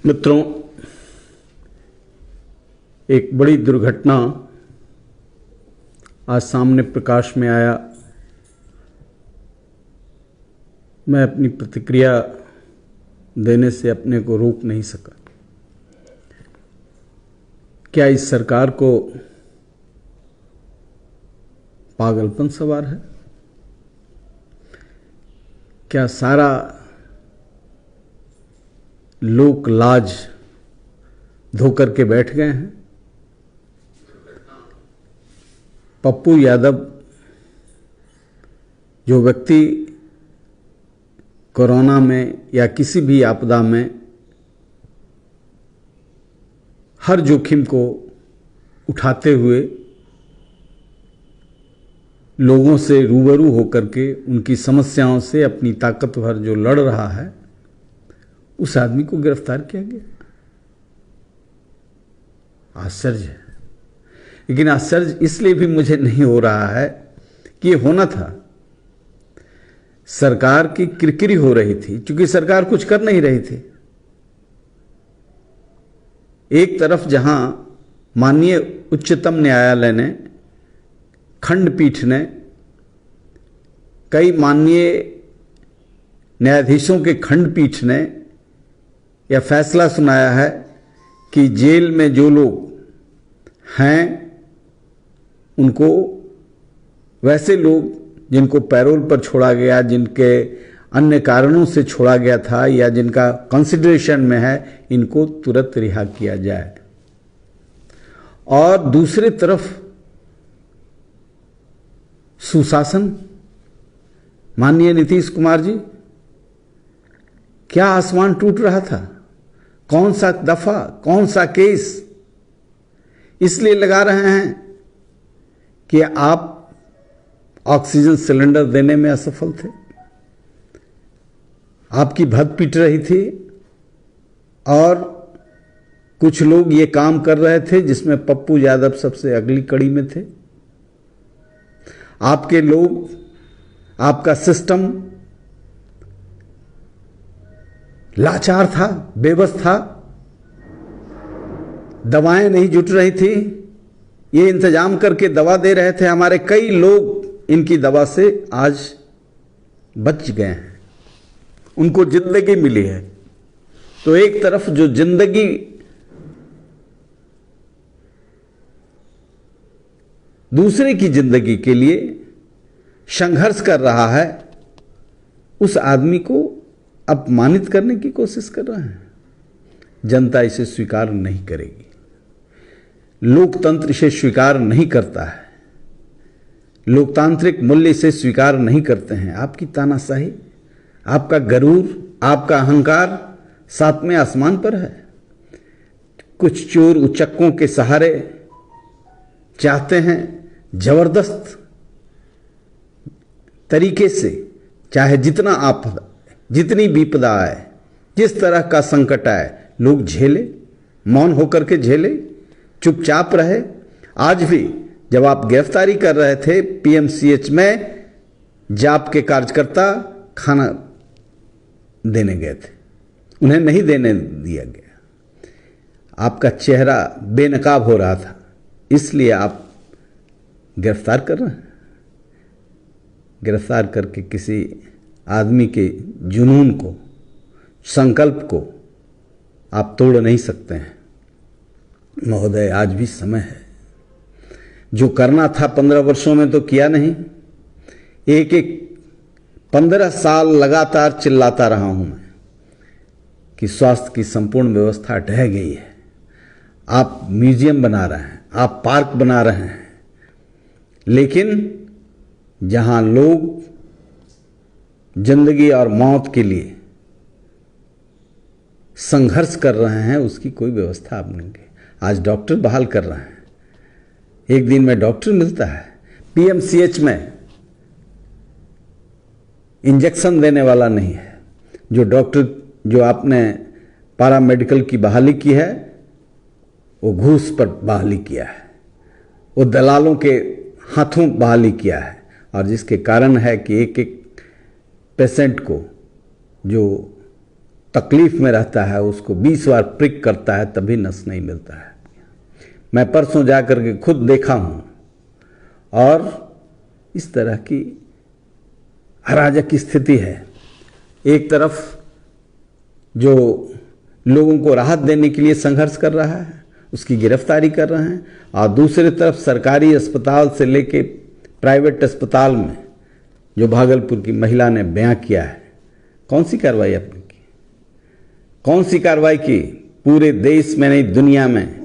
मित्रों, एक बड़ी दुर्घटना आज सामने प्रकाश में आया। मैं अपनी प्रतिक्रिया देने से अपने को रोक नहीं सका। क्या इस सरकार को पागलपन सवार है? क्या सारा लोक लाज धोकर के बैठ गए हैं? पप्पू यादव जो व्यक्ति कोरोना में या किसी भी आपदा में हर जोखिम को उठाते हुए लोगों से रूबरू होकर के उनकी समस्याओं से अपनी ताकत भर जो लड़ रहा है, उस आदमी को गिरफ्तार किया गया। आश्चर्य है। लेकिन आश्चर्य इसलिए भी मुझे नहीं हो रहा है कि ये होना था। सरकार की किरकिरी हो रही थी, क्योंकि सरकार कुछ कर नहीं रही थी। एक तरफ जहां माननीय उच्चतम न्यायालय ने, खंडपीठ ने, कई माननीय न्यायाधीशों के खंडपीठ ने यह फैसला सुनाया है कि जेल में जो लोग हैं उनको, वैसे लोग जिनको पैरोल पर छोड़ा गया, जिनके अन्य कारणों से छोड़ा गया था या जिनका कंसिडरेशन में है, इनको तुरंत रिहा किया जाए। और दूसरी तरफ सुशासन, माननीय नीतीश कुमार जी, क्या आसमान टूट रहा था? कौन सा दफा, कौन सा केस इसलिए लगा रहे हैं कि आप ऑक्सीजन सिलेंडर देने में असफल थे, आपकी भद पीट रही थी, और कुछ लोग ये काम कर रहे थे जिसमें पप्पू यादव सबसे अगली कड़ी में थे। आपके लोग, आपका सिस्टम लाचार था, बेबस था, दवाएं नहीं जुट रही थी। ये इंतजाम करके दवा दे रहे थे। हमारे कई लोग इनकी दवा से आज बच गए हैं, उनको जिंदगी मिली है। तो एक तरफ जो जिंदगी दूसरे की जिंदगी के लिए संघर्ष कर रहा है, उस आदमी को अपमानित करने की कोशिश कर रहे हैं। जनता इसे स्वीकार नहीं करेगी, लोकतंत्र इसे स्वीकार नहीं करता है, लोकतांत्रिक मूल्य इसे स्वीकार नहीं करते हैं। आपकी तानाशाही, आपका गरूर, आपका अहंकार सातवें आसमान पर है। कुछ चोर उचक्कों के सहारे चाहते हैं जबरदस्त तरीके से, चाहे जितना आपदा, जितनी विपदा आए, जिस तरह का संकट आए, लोग झेले, मौन होकर के झेले, चुपचाप रहे। आज भी जब आप गिरफ्तारी कर रहे थे पीएमसीएच में, जाप के कार्यकर्ता खाना देने गए थे, उन्हें नहीं देने दिया गया। आपका चेहरा बेनकाब हो रहा था, इसलिए आप गिरफ्तार कर रहे हैं। गिरफ्तार करके किसी आदमी के जुनून को, संकल्प को आप तोड़ नहीं सकते हैं। महोदय, आज भी समय है। जो करना था 15 वर्षों में तो किया नहीं। एक 15 साल लगातार चिल्लाता रहा हूं मैं कि स्वास्थ्य की संपूर्ण व्यवस्था ढह गई है। आप म्यूजियम बना रहे हैं, आप पार्क बना रहे हैं, लेकिन जहां लोग जिंदगी और मौत के लिए संघर्ष कर रहे हैं, उसकी कोई व्यवस्था आप नहीं की। आज डॉक्टर बहाल कर रहे हैं, एक दिन में डॉक्टर मिलता है। पीएमसीएच में इंजेक्शन देने वाला नहीं है। जो डॉक्टर, जो आपने पैरामेडिकल की बहाली की है, वो घूस पर बहाली किया है, वो दलालों के हाथों बहाली किया है, और जिसके कारण है कि एक पेशेंट को जो तकलीफ में रहता है, उसको 20 बार प्रिक करता है तभी नस नहीं मिलता है। मैं परसों जाकर के खुद देखा हूँ, और इस तरह की अराजक स्थिति है। एक तरफ जो लोगों को राहत देने के लिए संघर्ष कर रहा है, उसकी गिरफ्तारी कर रहे हैं, और दूसरी तरफ सरकारी अस्पताल से लेके प्राइवेट अस्पताल में जो भागलपुर की महिला ने बयां किया है, कौन सी कार्रवाई आपने की? कौन सी कार्रवाई की? पूरे देश में नहीं, दुनिया में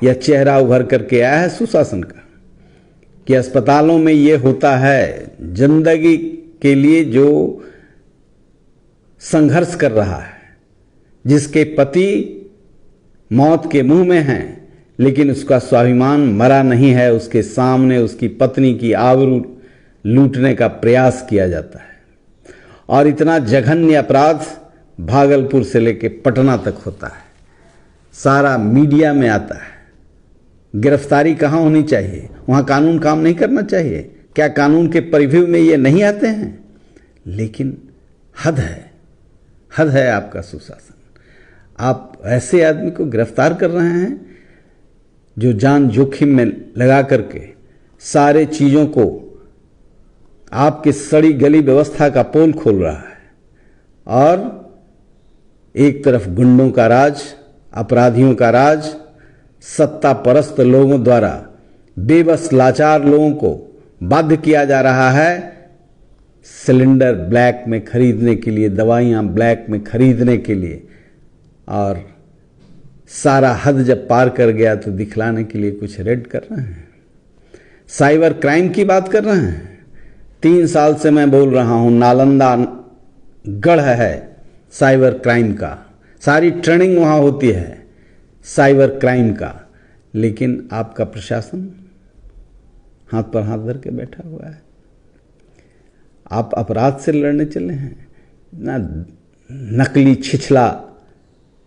यह चेहरा उभर करके आया है सुशासन का कि अस्पतालों में ये होता है। जिंदगी के लिए जो संघर्ष कर रहा है, जिसके पति मौत के मुंह में हैं, लेकिन उसका स्वाभिमान मरा नहीं है, उसके सामने उसकी पत्नी की आबरू लूटने का प्रयास किया जाता है। और इतना जघन्य अपराध भागलपुर से लेकर पटना तक होता है, सारा मीडिया में आता है। गिरफ्तारी कहाँ होनी चाहिए? वहाँ कानून काम नहीं करना चाहिए क्या? कानून के परिव्यू में ये नहीं आते हैं? लेकिन हद है आपका सुशासन। आप ऐसे आदमी को गिरफ्तार कर रहे हैं जो जान जोखिम में लगा करके सारे चीज़ों को, आपके सड़ी गली व्यवस्था का पोल खोल रहा है, और एक तरफ गुंडों का राज, अपराधियों का राज, सत्ता परस्त लोगों द्वारा बेबस लाचार लोगों को बाध्य किया जा रहा है सिलेंडर ब्लैक में खरीदने के लिए, दवाइयाँ ब्लैक में खरीदने के लिए। और सारा हद जब पार कर गया तो दिखलाने के लिए कुछ रेड कर रहे हैं। साइबर क्राइम की बात कर रहे हैं। 3 साल से मैं बोल रहा हूं, नालंदा गढ़ है साइबर क्राइम का, सारी ट्रेनिंग वहां होती है साइबर क्राइम का, लेकिन आपका प्रशासन हाथ पर हाथ धर के बैठा हुआ है। आप अपराध से लड़ने चले हैं। ना नकली छिछला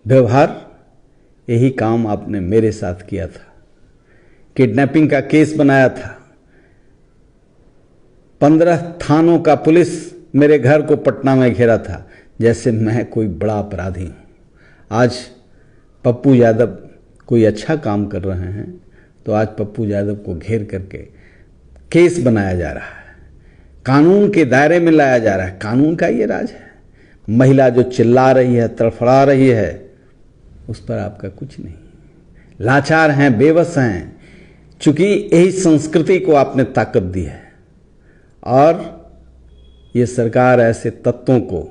व्यवहार, यही काम आपने मेरे साथ किया था। किडनैपिंग का केस बनाया था, 15 थानों का पुलिस मेरे घर को पटना में घेरा था, जैसे मैं कोई बड़ा अपराधी हूँ। आज पप्पू यादव कोई अच्छा काम कर रहे हैं तो आज पप्पू यादव को घेर करके केस बनाया जा रहा है, कानून के दायरे में लाया जा रहा है। कानून का ये राज है। महिला जो चिल्ला रही है, तड़फड़ा रही है, उस पर आपका कुछ नहीं। लाचार हैं, बेबस हैं, चूंकि यही संस्कृति को आपने ताकत दी है, और ये सरकार ऐसे तत्वों को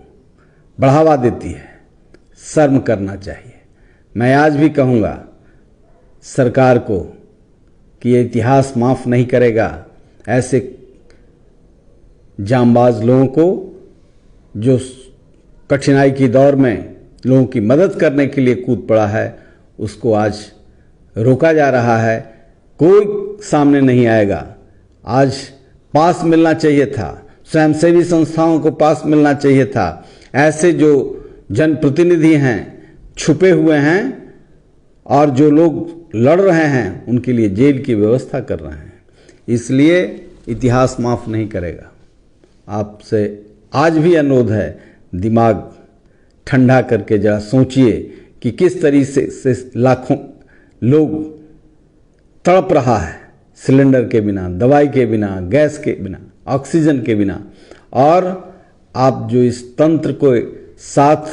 बढ़ावा देती है। शर्म करना चाहिए। मैं आज भी कहूँगा सरकार को कि ये इतिहास माफ़ नहीं करेगा ऐसे जांबाज लोगों को, जो कठिनाई की दौर में लोगों की मदद करने के लिए कूद पड़ा है। उसको आज रोका जा रहा है, कोई सामने नहीं आएगा। आज पास मिलना चाहिए था, स्वयंसेवी संस्थाओं को पास मिलना चाहिए था। ऐसे जो जनप्रतिनिधि हैं, छुपे हुए हैं, और जो लोग लड़ रहे हैं उनके लिए जेल की व्यवस्था कर रहे हैं। इसलिए इतिहास माफ़ नहीं करेगा। आपसे आज भी अनुरोध है, दिमाग ठंडा करके जरा सोचिए कि किस तरीके से लाखों लोग तड़प रहा है सिलेंडर के बिना, दवाई के बिना, गैस के बिना, ऑक्सीजन के बिना। और आप जो इस तंत्र को साथ,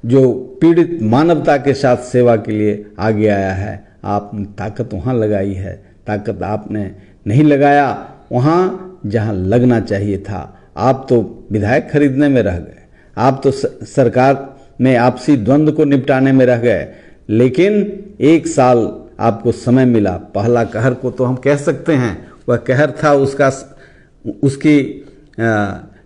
जो पीड़ित मानवता के साथ सेवा के लिए आगे आया है, आपने ताकत वहाँ लगाई है। ताकत आपने नहीं लगाया वहाँ जहाँ लगना चाहिए था। आप तो विधायक खरीदने में रह गए, आप तो सरकार में आपसी द्वंद्व को निपटाने में रह गए। लेकिन 1 साल आपको समय मिला। पहला कहर को तो हम कह सकते हैं, वह कहर था, उसकी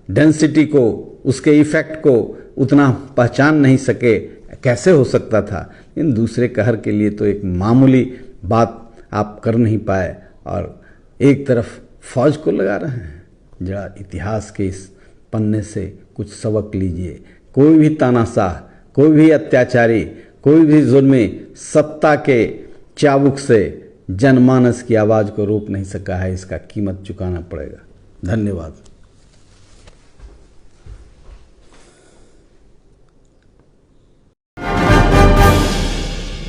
डेंसिटी को, उसके इफेक्ट को उतना पहचान नहीं सके, कैसे हो सकता था। इन दूसरे कहर के लिए तो एक मामूली बात आप कर नहीं पाए, और एक तरफ फौज को लगा रहे हैं। जरा इतिहास के इस पन्ने से कुछ सबक लीजिए। कोई भी तानाशाह, कोई भी अत्याचारी, कोई भी जुल्मी सत्ता के चाबुक से जनमानस की आवाज़ को रोक नहीं सका है। इसका कीमत चुकाना पड़ेगा। धन्यवाद।